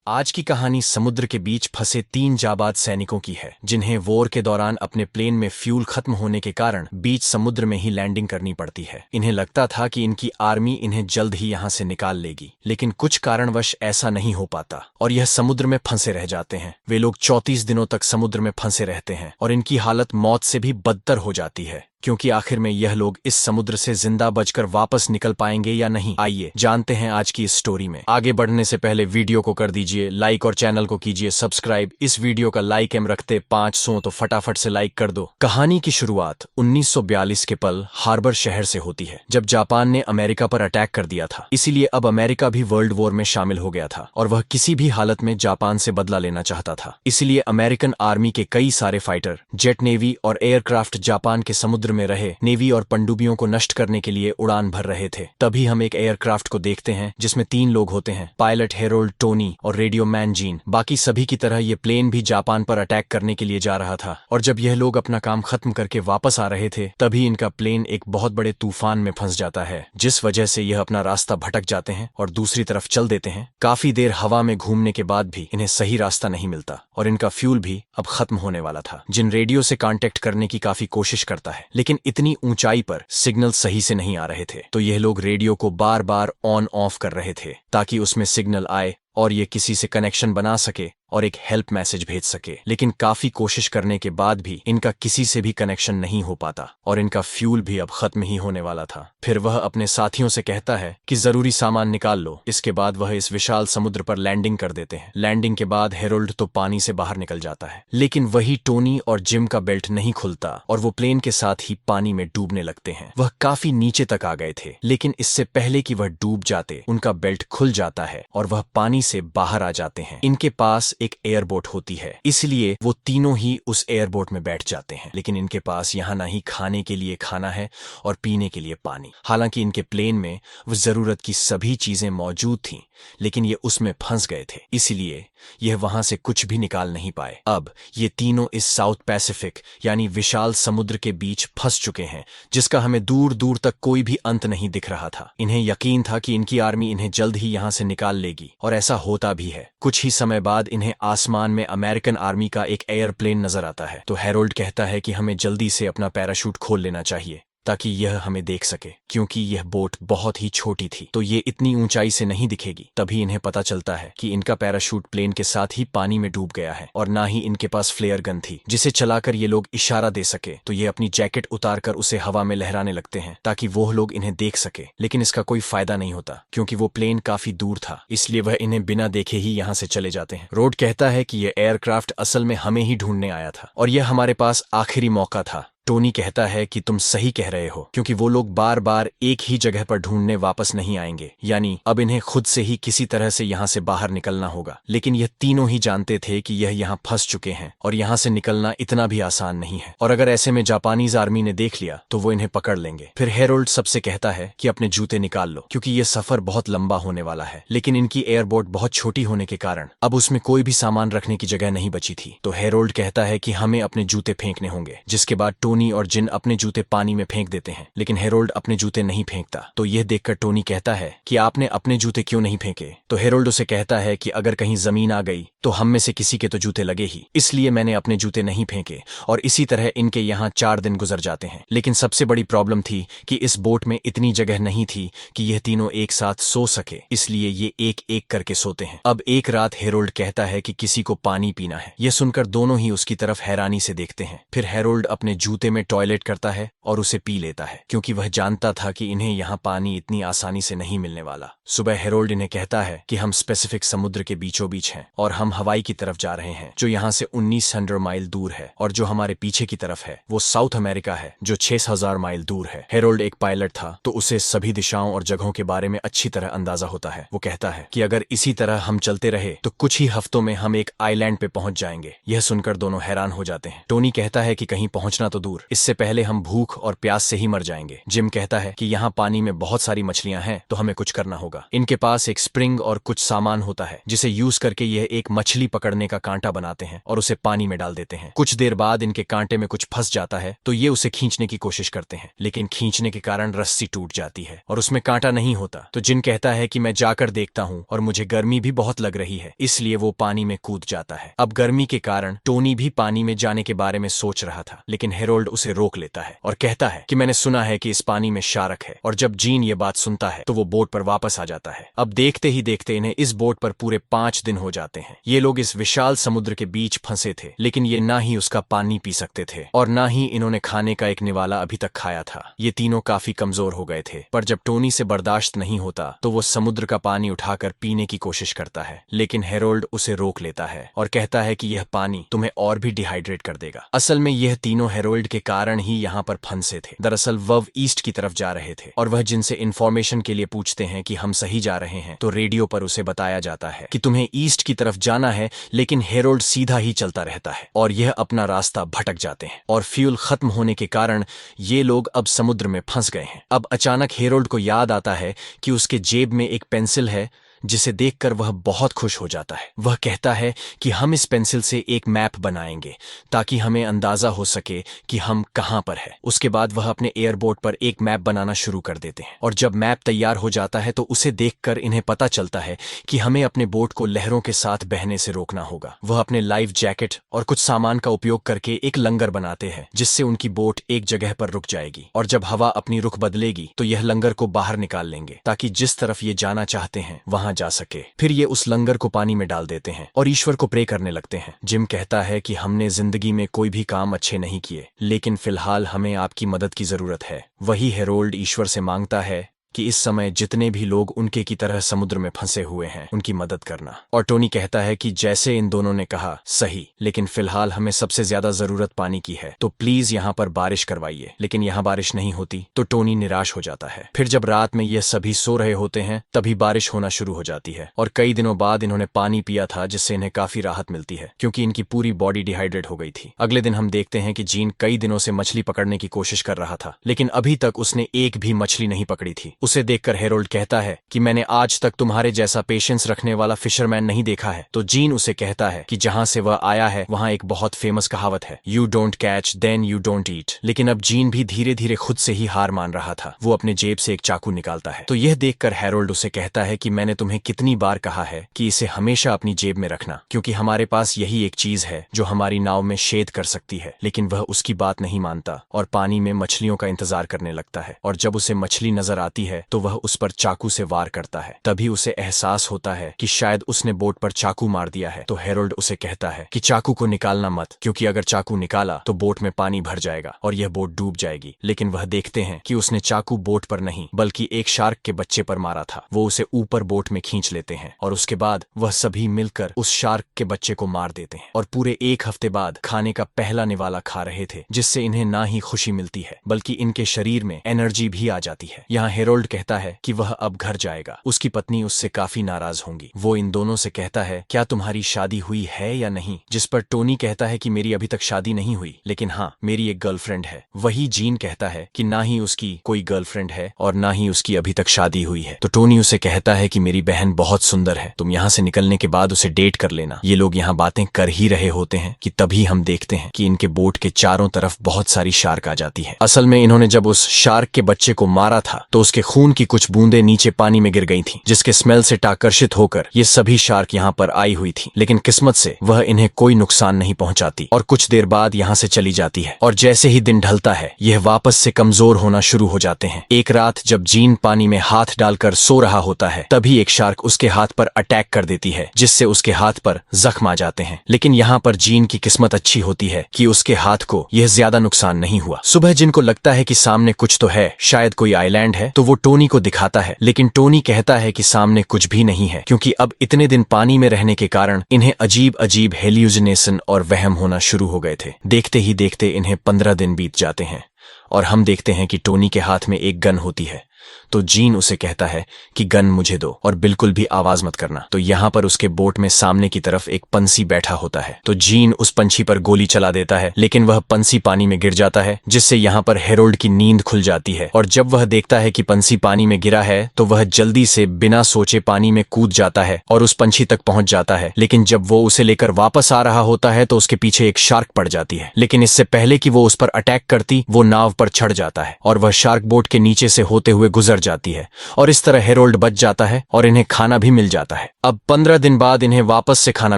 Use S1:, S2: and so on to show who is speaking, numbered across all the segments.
S1: आज की कहानी समुद्र के बीच फंसे 3 जाबाज सैनिकों की है, जिन्हें वॉर के दौरान अपने प्लेन में फ्यूल खत्म होने के कारण बीच समुद्र में ही लैंडिंग करनी पड़ती है। इन्हें लगता था कि इनकी आर्मी इन्हें जल्द ही यहाँ से निकाल लेगी, लेकिन कुछ कारणवश ऐसा नहीं हो पाता और यह समुद्र में फंसे रह जाते हैं। वे लोग 34 दिनों तक समुद्र में फंसे रहते हैं और इनकी हालत मौत से भी बदतर हो जाती है, क्योंकि आखिर में यह लोग इस समुद्र से जिंदा बचकर वापस निकल पाएंगे या नहीं। आइए जानते हैं आज की इस स्टोरी में। आगे बढ़ने से पहले वीडियो को कर दीजिए लाइक और चैनल को कीजिए सब्सक्राइब। इस वीडियो का लाइक एम रखते 500 तो फटाफट से लाइक कर दो। कहानी की शुरुआत 1942 के पर्ल हार्बर शहर से होती है, जब जापान ने अमेरिका पर अटैक कर दिया था। इसीलिए अब अमेरिका भी वर्ल्ड वॉर में शामिल हो गया था और वह किसी भी हालत में जापान से बदला लेना चाहता था। इसलिए अमेरिकन आर्मी के कई सारे फाइटर, जेट नेवी और एयरक्राफ्ट जापान के समुद्र में रहे नेवी और पनडुब्बियों को नष्ट करने के लिए उड़ान भर रहे थे। तभी हम एक एयरक्राफ्ट को देखते हैं जिसमें 3 लोग होते हैं, पायलट हेरोल्ड, टोनी और रेडियो मैन जीन। बाकी सभी की तरह ये प्लेन भी जापान पर अटैक करने के लिए जा रहा था और जब यह लोग अपना काम खत्म करके वापस आ रहे थे, तभी इनका प्लेन एक बहुत बड़े तूफान में फंस जाता है, जिस वजह से यह अपना रास्ता भटक जाते हैं और दूसरी तरफ चल देते हैं। काफी देर हवा में घूमने के बाद भी इन्हें सही रास्ता नहीं मिलता और इनका फ्यूल भी अब खत्म होने वाला था। जिन रेडियो से कांटेक्ट करने की काफी कोशिश करता है, लेकिन इतनी ऊंचाई पर सिग्नल सही से नहीं आ रहे थे, तो यह लोग रेडियो को बार बार ऑन ऑफ कर रहे थे ताकि उसमें सिग्नल आए और ये किसी से कनेक्शन बना सके और एक हेल्प मैसेज भेज सके। लेकिन काफी कोशिश करने के बाद भी इनका किसी से भी कनेक्शन नहीं हो पाता और इनका फ्यूल भी अब खत्म ही होने वाला था। फिर वह अपने साथियों से कहता है कि जरूरी सामान निकाल लो। इसके बाद वह इस विशाल समुद्र पर लैंडिंग कर देते हैं। लैंडिंग के बाद हेरोल्ड तो पानी से बाहर निकल जाता है, लेकिन वही टोनी और जिम का बेल्ट नहीं खुलता और वो प्लेन के साथ ही पानी में डूबने लगते हैं। वह काफी नीचे तक आ गए थे, लेकिन इससे पहले कि वह डूब जाते, उनका बेल्ट खुल जाता है और वह पानी से बाहर आ जाते हैं। इनके पास एक एयरबोट होती है, इसलिए वो तीनों ही उस एयरबोट में बैठ जाते हैं। लेकिन इनके पास यहाँ ना ही खाने के लिए खाना है और पीने के लिए पानी। हालांकि इनके प्लेन में वो जरूरत की सभी चीजें मौजूद थीं, लेकिन ये उसमें फंस गए थे, इसलिए यह वहां से कुछ भी निकाल नहीं पाए। अब ये तीनों इस साउथ पैसिफिक यानी विशाल समुद्र के बीच फंस चुके हैं, जिसका हमें दूर दूर तक कोई भी अंत नहीं दिख रहा था। इन्हें यकीन था कि इनकी आर्मी इन्हें जल्द ही यहां से निकाल लेगी और ऐसा होता भी है। कुछ ही समय बाद इन्हें आसमान में अमेरिकन आर्मी का एक एयरप्लेन नजर आता है, तो हेरोल्ड कहता है कि हमें जल्दी से अपना पैराशूट खोल लेना चाहिए ताकि यह हमें देख सके, क्योंकि यह बोट बहुत ही छोटी थी तो ये इतनी ऊंचाई से नहीं दिखेगी। तभी इन्हें पता चलता है कि इनका पैराशूट प्लेन के साथ ही पानी में डूब गया है और ना ही इनके पास फ्लेयर गन थी जिसे चलाकर ये लोग इशारा दे सके। तो ये अपनी जैकेट उतारकर उसे हवा में लहराने लगते हैं ताकि वो लोग इन्हें देख सके, लेकिन इसका कोई फायदा नहीं होता क्योंकि वो प्लेन काफी दूर था, इसलिए वह इन्हें बिना देखे ही यहाँ से चले जाते हैं। रोड कहता है कि यह एयरक्राफ्ट असल में हमें ही ढूंढने आया था और यह हमारे पास आखिरी मौका था। टोनी कहता है कि तुम सही कह रहे हो, क्योंकि वो लोग बार बार एक ही जगह पर ढूंढने वापस नहीं आएंगे, यानी अब इन्हें खुद से ही किसी तरह से यहाँ से बाहर निकलना होगा। लेकिन यह तीनों ही जानते थे कि यह यहाँ फंस चुके हैं और यहाँ से निकलना इतना भी आसान नहीं है, और अगर ऐसे में जापानीज आर्मी ने देख लिया तो वो इन्हें पकड़ लेंगे। फिर हेरोल्ड सबसे कहता है कि अपने जूते निकाल लो, क्योंकि यह सफर बहुत लंबा होने वाला है। लेकिन इनकी एयरबोट बहुत छोटी होने के कारण अब उसमें कोई भी सामान रखने की जगह नहीं बची थी, तो हेरोल्ड कहता है कि हमें अपने जूते फेंकने होंगे। जिसके बाद टोनी और जिन अपने जूते पानी में फेंक देते हैं, लेकिन हेरोल्ड अपने जूते नहीं फेंकता। तो यह देखकर टोनी कहता है कि आपने अपने जूते क्यों नहीं फेंके? तो हेरोल्ड उसे कहता है कि अगर कहीं जमीन आ गई तो हम में से किसी के तो जूते लगे ही, इसलिए मैंने अपने जूते नहीं फेंके और इसी तरह इनके यहाँ 4 दिन गुजर जाते हैं। लेकिन सबसे बड़ी प्रॉब्लम थी कि इस बोट में इतनी जगह नहीं थी कि यह तीनों एक साथ सो सके, इसलिए ये एक एक करके सोते हैं। अब एक रात हेरोल्ड कहता है कि किसी को पानी पीना है। यह सुनकर दोनों ही उसकी तरफ हैरानी से देखते हैं। फिर हेरोल्ड अपने जूते में टॉयलेट करता है और उसे पी लेता है, क्योंकि वह जानता था कि इन्हें यहाँ पानी इतनी आसानी से नहीं मिलने वाला। सुबह हेरोल्ड इन्हें कहता है कि हम पैसिफिक समुद्र के बीचों बीच हैं और हम हवाई की तरफ जा रहे हैं, जो यहाँ से 1900 माइल दूर है, और जो हमारे पीछे की तरफ है वो साउथ अमेरिका है, जो 6000 माइल दूर है। हेरोल्ड एक पायलट था, तो उसे सभी दिशाओं और जगहों के बारे में अच्छी तरह अंदाजा होता है। वो कहता है कि अगर इसी तरह हम चलते रहे तो कुछ ही हफ्तों में हम एक आइलैंड पे पहुंच जाएंगे। यह सुनकर दोनों हैरान हो जाते हैं। टोनी कहता है कि कहीं पहुंचना तो दूर, इससे पहले हम भूख और प्यास से ही मर जाएंगे। जिम कहता है कि यहाँ पानी में बहुत सारी मछलियां हैं, तो हमें कुछ करना होगा। इनके पास एक स्प्रिंग और कुछ सामान होता है जिसे यूज करके यह एक मछली पकड़ने का कांटा बनाते हैं और उसे पानी में डाल देते हैं। कुछ देर बाद इनके कांटे में कुछ फंस जाता है तो ये उसे खींचने की कोशिश करते हैं, लेकिन खींचने के कारण रस्सी टूट जाती है और उसमें कांटा नहीं होता। तो जिन कहता है कि मैं जाकर देखता हूँ और मुझे गर्मी भी बहुत लग रही है, इसलिए वो पानी में कूद जाता है। अब गर्मी के कारण टोनी भी पानी में जाने के बारे में सोच रहा था, लेकिन हेरोल्ड उसे रोक लेता है और कहता है कि मैंने सुना है कि इस पानी में शार्क है। और जब जीन ये बात सुनता है तो वो बोट पर वापस आ जाता है। अब देखते ही देखते इन्हें इस बोट पर पूरे 5 दिन हो जाते हैं। ये लोग इस विशाल समुद्र के बीच फंसे थे, लेकिन ये ना ही उसका पानी पी सकते थे और ना ही इन्होंने खाने का एक निवाला अभी तक खाया था। ये तीनों काफी कमजोर हो गए थे, पर जब टोनी से बर्दाश्त नहीं होता तो वो समुद्र का पानी उठाकर पीने की कोशिश करता है, लेकिन हेरोल्ड उसे रोक लेता है और कहता है कि यह पानी तुम्हें और भी डिहाइड्रेट कर देगा। असल में यह तीनों हेरोल्ड के कारण ही यहाँ पर फंसे थे। दरअसल वह ईस्ट की तरफ जा रहे थे और वह जिनसे इंफॉर्मेशन के लिए पूछते हैं कि हम सही जा रहे हैं, तो रेडियो पर उसे बताया जाता है कि तुम्हें ईस्ट की तरफ जाना है, लेकिन हेरोल्ड सीधा ही चलता रहता है और यह अपना रास्ता भटक जाते हैं और फ्यूल खत्म होने के कारण ये लोग अब समुद्र में फंस गए हैं। अब अचानक हेरोल्ड को याद आता है कि उसके जेब में एक पेंसिल है, जिसे देखकर वह बहुत खुश हो जाता है। वह कहता है कि हम इस पेंसिल से एक मैप बनाएंगे ताकि हमें अंदाजा हो सके कि हम कहां पर है। उसके बाद वह अपने एयरबोट पर एक मैप बनाना शुरू कर देते हैं और जब मैप तैयार हो जाता है तो उसे देखकर इन्हें पता चलता है कि हमें अपने बोट को लहरों के साथ बहने से रोकना होगा। वह अपने लाइफ जैकेट और कुछ सामान का उपयोग करके एक लंगर बनाते हैं, जिससे उनकी बोट एक जगह पर रुक जाएगी और जब हवा अपनी रुख बदलेगी तो यह लंगर को बाहर निकाल लेंगे ताकि जिस तरफ ये जाना चाहते हैं वहां जा सके। फिर ये उस लंगर को पानी में डाल देते हैं और ईश्वर को प्रे करने लगते हैं। जिम कहता है कि हमने जिंदगी में कोई भी काम अच्छे नहीं किए, लेकिन फिलहाल हमें आपकी मदद की जरूरत है। वही हेरोल्ड ईश्वर से मांगता है कि इस समय जितने भी लोग उनके की तरह समुद्र में फंसे हुए हैं उनकी मदद करना। और टोनी कहता है कि जैसे इन दोनों ने कहा सही, लेकिन फिलहाल हमें सबसे ज्यादा जरूरत पानी की है, तो प्लीज यहाँ पर बारिश करवाइए। लेकिन यहाँ बारिश नहीं होती तो टोनी निराश हो जाता है। फिर जब रात में ये सभी सो रहे होते हैं तभी बारिश होना शुरू हो जाती है और कई दिनों बाद इन्होंने पानी पिया था, जिससे इन्हें काफी राहत मिलती है क्योंकि इनकी पूरी बॉडी डिहाइड्रेट हो गई थी। अगले दिन हम देखते हैं कि जीन कई दिनों से मछली पकड़ने की कोशिश कर रहा था, लेकिन अभी तक उसने एक भी मछली नहीं पकड़ी थी। उसे देखकर हेरोल्ड कहता है कि मैंने आज तक तुम्हारे जैसा पेशेंस रखने वाला फिशरमैन नहीं देखा है। तो जीन उसे कहता है कि जहां से वह आया है वहां एक बहुत फेमस कहावत है, you don't catch then you don't eat. लेकिन अब जीन भी धीरे धीरे खुद से ही हार मान रहा था। वो अपने जेब से एक चाकू निकालता है, तो यह देखकर हेरोल्ड उसे कहता है कि मैंने तुम्हें कितनी बार कहा है कि इसे हमेशा अपनी जेब में रखना, क्योंकि हमारे पास यही एक चीज है जो हमारी नाव में छेद कर सकती है। लेकिन वह उसकी बात नहीं मानता और पानी में मछलियों का इंतजार करने लगता है और जब उसे मछली नजर आती है तो वह उस पर चाकू से वार करता है। तभी उसे एहसास होता है कि शायद उसने बोट पर चाकू मार दिया है। तो हेरोल्ड उसे कहता है कि चाकू को निकालना मत, क्योंकि अगर चाकू निकाला तो बोट में पानी भर जाएगा और यह बोट डूब जाएगी। लेकिन वह देखते हैं कि उसने चाकू बोट पर नहीं बल्कि एक शार्क के बच्चे पर मारा था। वो उसे ऊपर बोट में खींच लेते हैं और उसके बाद वह सभी मिलकर उस शार्क के बच्चे को मार देते हैं और पूरे 1 हफ्ते बाद खाने का पहला निवाला खा रहे थे, जिससे इन्हें ना ही खुशी मिलती है बल्कि इनके शरीर में एनर्जी भी आ जाती है। यहाँ हेरोल्ड कहता है कि वह अब घर जाएगा। उसकी पत्नी उससे काफी नाराज होंगी। वो इन दोनों से कहता है क्या तुम्हारी शादी हुई है या नहीं, जिस पर टोनी कहता है कि मेरी अभी तक शादी नहीं हुई, लेकिन हाँ मेरी एक गर्लफ्रेंड है। वही जीन कहता है कि ना ही उसकी कोई गर्लफ्रेंड है और ना ही उसकी अभी तक शादी हुई है। तो टोनी उसे कहता है कि मेरी बहन बहुत सुंदर है, तुम यहाँ से निकलने के बाद उसे डेट कर लेना। ये लोग यहाँ बातें कर ही रहे होते हैं कि तभी हम देखते हैं कि इनके बोट के चारों तरफ बहुत सारी शार्क आ जाती है। असल में इन्होंने जब उस शार्क के बच्चे को मारा था तो उसके खून की कुछ बूंदें नीचे पानी में गिर गई थी, जिसके स्मेल से आकर्षित होकर ये सभी शार्क यहाँ पर आई हुई थी। लेकिन किस्मत से वह इन्हें कोई नुकसान नहीं पहुंचाती और कुछ देर बाद यहाँ से चली जाती है। और जैसे ही दिन ढलता है यह वापस से कमजोर होना शुरू हो जाते हैं। एक रात जब जीन पानी में हाथ डालकर सो रहा होता है तभी एक शार्क उसके हाथ पर अटैक कर देती है, जिससे उसके हाथ पर जख्म आ जाते हैं। लेकिन यहाँ पर जीन की किस्मत अच्छी होती है कि उसके हाथ को यह ज्यादा नुकसान नहीं हुआ। सुबह जिनको लगता है कि सामने कुछ तो है, शायद कोई आइलैंड है, तो वो टोनी को दिखाता है। लेकिन टोनी कहता है कि सामने कुछ भी नहीं है, क्योंकि अब इतने दिन पानी में रहने के कारण इन्हें अजीब अजीब हेल्यूसिनेशन और वहम होना शुरू हो गए थे। देखते ही देखते इन्हें 15 दिन बीत जाते हैं और हम देखते हैं कि टोनी के हाथ में एक गन होती है। तो जीन उसे कहता है कि गन मुझे दो और बिल्कुल भी आवाज मत करना। तो यहाँ पर उसके बोट में सामने की तरफ एक पंछी बैठा होता है। तो जीन उस पंछी पर गोली चला देता है, लेकिन वह पंछी पानी में गिर जाता है, जिससे यहाँ पर हेरोल्ड की नींद खुल जाती है। और जब वह देखता है कि पंछी पानी में गिरा है तो वह जल्दी से बिना सोचे पानी में कूद जाता है और उस पंछी तक पहुंच जाता है। लेकिन जब वो उसे लेकर वापस आ रहा होता है तो उसके पीछे एक शार्क पड़ जाती है, लेकिन इससे पहले कि वो उस पर अटैक करती वो नाव पर चढ़ जाता है और वह शार्क बोट के नीचे से होते हुए गुजर जाती है और इस तरह हेरोल्ड बच जाता है और इन्हें खाना भी मिल जाता है। अब 15 दिन बाद इन्हें वापस से खाना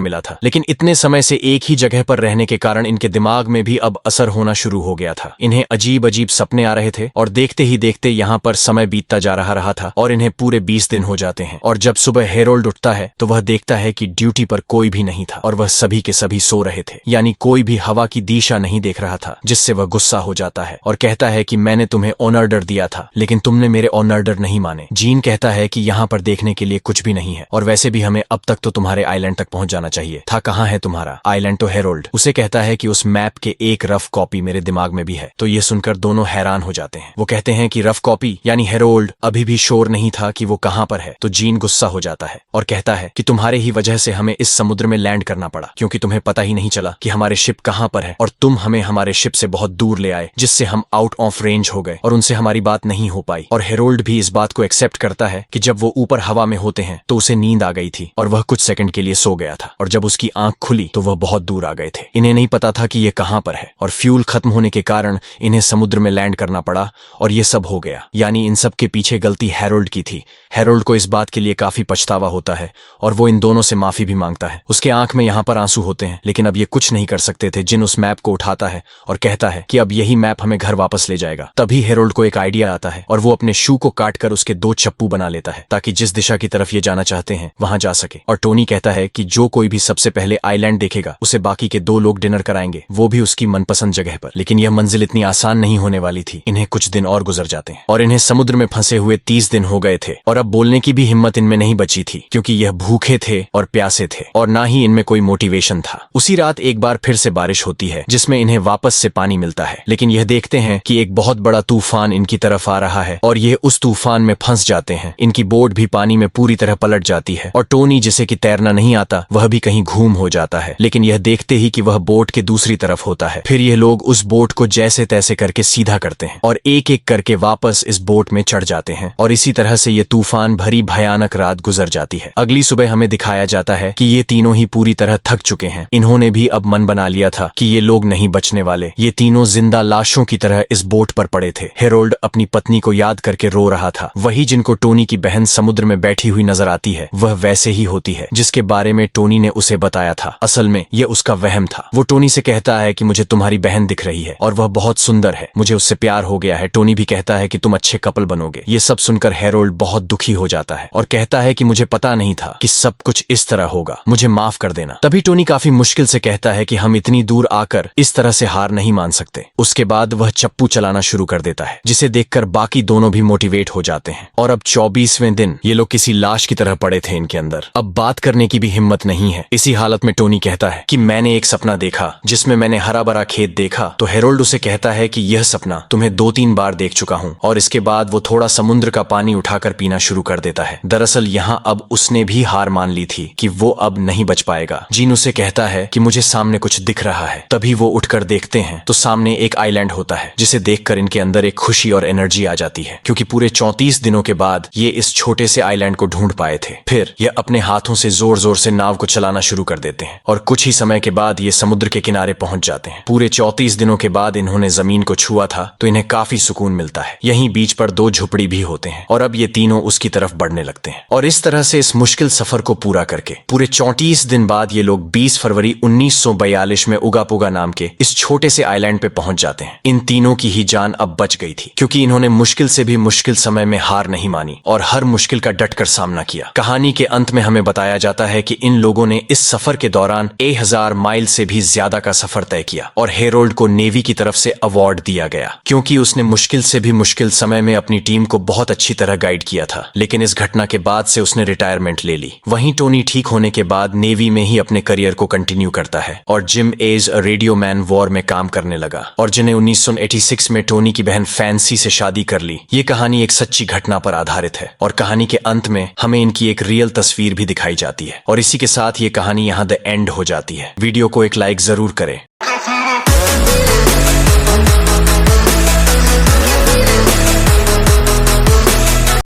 S1: मिला था, लेकिन इतने समय से एक ही जगह पर रहने के कारण इनके दिमाग में भी अब असर होना शुरू हो गया था। इन्हें अजीब अजीब सपने आ रहे थे और देखते ही देखते यहाँ पर समय बीतता जा रहा था और इन्हें पूरे 20 दिन हो जाते हैं। और जब सुबह हेरोल्ड उठता है तो वह देखता है कि ड्यूटी पर कोई भी नहीं था और वह सभी के सभी सो रहे थे, यानी कोई भी हवा की दिशा नहीं देख रहा था, जिससे वह गुस्सा हो जाता है और कहता है कि मैंने तुम्हें ऑनर्डर दिया था लेकिन तुमने मेरे ऑनर्डर नहीं माने। जीन कहता है कि यहाँ पर देखने के लिए कुछ भी नहीं है और वैसे भी हमें अब तक तो तुम्हारे आइलैंड तक पहुंच जाना चाहिए था। कहाँ है तुम्हारा आइलैंड? तो हेरोल्ड उसे कहता है कि उस मैप के एक रफ कॉपी मेरे दिमाग में भी है। तो ये सुनकर दोनों हैरान हो जाते हैं। वो कहते हैं कि रफ कॉपी, यानी हेरोल्ड अभी भी श्योर नहीं था कि वो कहाँ पर है। तो जीन गुस्सा हो जाता है और कहता है कि तुम्हारे ही वजह से हमें इस समुद्र में लैंड करना पड़ा, क्योंकि तुम्हें पता ही नहीं चला कि हमारे शिप कहाँ पर है और तुम हमें हमारे शिप से बहुत दूर ले आए, जिससे हम आउट ऑफ रेंज हो गए और उनसे हमारी बात नहीं हो पाई। और हेरोल्ड भी इस बात को एक्सेप्ट करता है कि जब वो ऊपर हवा में होते हैं तो उसे नींद आ गई थी और वह कुछ सेकंड के लिए सो गया था और जब उसकी आंख खुली तो वह बहुत दूर आ गए थे। इन्हें नहीं पता था कि ये कहाँ पर है और फ्यूल खत्म होने के कारण इन्हें समुद्र में लैंड करना पड़ा और ये सब हो गया। यानी इन सब के पीछे गलती हेरोल्ड की थी। हेरोल्ड को इस बात के लिए काफी पछतावा होता है और वो इन दोनों से माफी भी मांगता है। उसके आंख में यहाँ पर आंसू होते हैं, लेकिन अब ये कुछ नहीं कर सकते थे। जिन उस मैप को उठाता है और कहता है कि अब यही मैप हमें घर वापस ले जाएगा। तभी हेरोल्ड को एक आइडिया आता है और वो अपने शू को काटकर उसके 2 चप्पू बना लेता है ताकि जिस दिशा की तरफ ये जाना चाहते हैं वहां जा सके। और टोनी कहता है कि जो कोई भी सबसे पहले आइलैंड देखेगा उसे बाकी के 2 लोग डिनर कराएंगे, वो भी उसकी मनपसंद जगह पर। लेकिन यह मंजिल इतनी आसान नहीं होने वाली थी। इन्हें कुछ दिन और गुजर जाते हैं और इन्हें समुद्र में फंसे हुए 30 दिन हो गए थे और अब बोलने की भी हिम्मत इनमें नहीं बची थी, क्योंकि यह भूखे थे और प्यासे थे और ना ही इनमें कोई मोटिवेशन था। उसी रात एक बार फिर से बारिश होती है जिसमें इन्हें वापस से पानी मिलता है, लेकिन यह देखते हैं कि एक बहुत बड़ा तूफान इनकी तरफ आ रहा है और ये उस तूफान में फंस जाते हैं। इनकी बोट भी पानी में पूरी तरह पलट जाती है और टोनी, जिसे कि तैरना नहीं आता, वह भी कहीं घूम हो जाता है, लेकिन यह देखते ही कि वह बोट के दूसरी तरफ होता है। फिर ये लोग उस बोट को जैसे तैसे करके सीधा करते हैं और एक एक करके वापस इस बोट में चढ़ जाते हैं और इसी तरह से ये तूफान भरी भयानक रात गुजर जाती है। अगली सुबह हमें दिखाया जाता है कि ये तीनों ही पूरी तरह थक चुके हैं। इन्होंने भी अब मन बना लिया था कि ये लोग नहीं बचने वाले। ये तीनों जिंदा लाशों की तरह इस बोट पर पड़े थे। हेरोल्ड अपनी पत्नी को याद करके रो रहा था। वही जिनको टोनी की बहन समुद्र में बैठी हुई नजर आती है, वह वैसे ही होती है जिसके बारे में टोनी ने उसे बताया था। असल में यह उसका वहम था। वो टोनी से कहता है कि मुझे तुम्हारी बहन दिख रही है और वह बहुत सुंदर है, मुझे उससे प्यार हो गया है। टोनी भी कहता है कि तुम अच्छे कपल बनोगे। ये सब सुनकर हेरोल्ड बहुत दुखी हो जाता है और कहता है कि मुझे पता नहीं था कि सब कुछ इस तरह होगा, मुझे माफ कर देना। तभी टोनी काफी मुश्किल से कहता है कि हम इतनी दूर आकर इस तरह से हार नहीं मान सकते। उसके बाद वह चप्पू चलाना शुरू कर देता है, जिसे देखकर बाकी दोनों भी मोटिवेट हो जाते हैं। और अब 24वें दिन ये लोग किसी लाश की तरह पड़े थे इनके अंदर। अब बात करने की भी हिम्मत नहीं है। इसी हालत में टोनी कहता है कि मैंने एक सपना देखा जिसमें मैंने हरा भरा खेत देखा। तो हेरोल्ड उसे कहता है कि यह सपना तुम्हें 2-3 बार देख चुका हूँ। और इसके बाद वो थोड़ा समुद्र का पानी उठाकर पीना शुरू कर देता है। दरअसल यहाँ अब उसने भी हार मान ली थी कि वो अब नहीं बच पाएगा। जीन उसे कहता है कि मुझे सामने कुछ दिख रहा है। तभी वो उठकर देखते हैं तो सामने एक आइलैंड होता है, जिसे देखकर इनके अंदर एक खुशी और एनर्जी आ जाती है, क्योंकि पूरे 34 दिनों के बाद ये इस छोटे से आइलैंड को ढूंढ पाए थे। फिर ये अपने हाथों से जोर जोर से नाव को चलाना शुरू कर देते हैं और कुछ ही समय के बाद ये समुद्र के किनारे पहुंच जाते हैं। पूरे 34 दिनों के बाद इन्होंने जमीन को छुआ था तो इन्हें काफी सुकून मिलता है। यहीं बीच पर 2 झुपड़ी भी होते हैं और अब ये तीनों उसकी तरफ बढ़ने लगते हैं। और इस तरह से इस मुश्किल सफर को पूरा करके पूरे 34 दिन बाद ये लोग 20 फरवरी 1942 में उगापुगा नाम के इस छोटे से आइलैंड पे पहुंच जाते हैं। इन तीनों की ही जान अब बच गई थी, क्योंकि इन्होंने मुश्किल से भी मुश्किल समय में हार नहीं मानी और हर मुश्किल का डटकर सामना किया। कहानी के अंत में हमें बताया जाता है कि इन लोगों ने इस सफर के दौरान 1000 माइल से भी ज्यादा का सफर तय किया और हेरोल्ड को नेवी की तरफ से अवार्ड दिया गया, क्योंकि उसने मुश्किल से भी मुश्किल समय में अपनी टीम को बहुत अच्छी तरह गाइड किया था। लेकिन इस घटना के बाद से उसने रिटायरमेंट ले ली। वहीं टोनी ठीक होने के बाद नेवी में ही अपने करियर को कंटिन्यू करता है और Jim as a radio man war में काम करने लगा। और जिन्हें 1986 में टोनी की बहन फैंसी से शादी कर ली। ये कहानी कहानी एक सच्ची घटना पर आधारित है और कहानी के अंत में हमें इनकी एक रियल तस्वीर भी दिखाई जाती है। और इसी के साथ ये कहानी यहाँ द एंड हो जाती है। वीडियो को एक लाइक जरूर करें।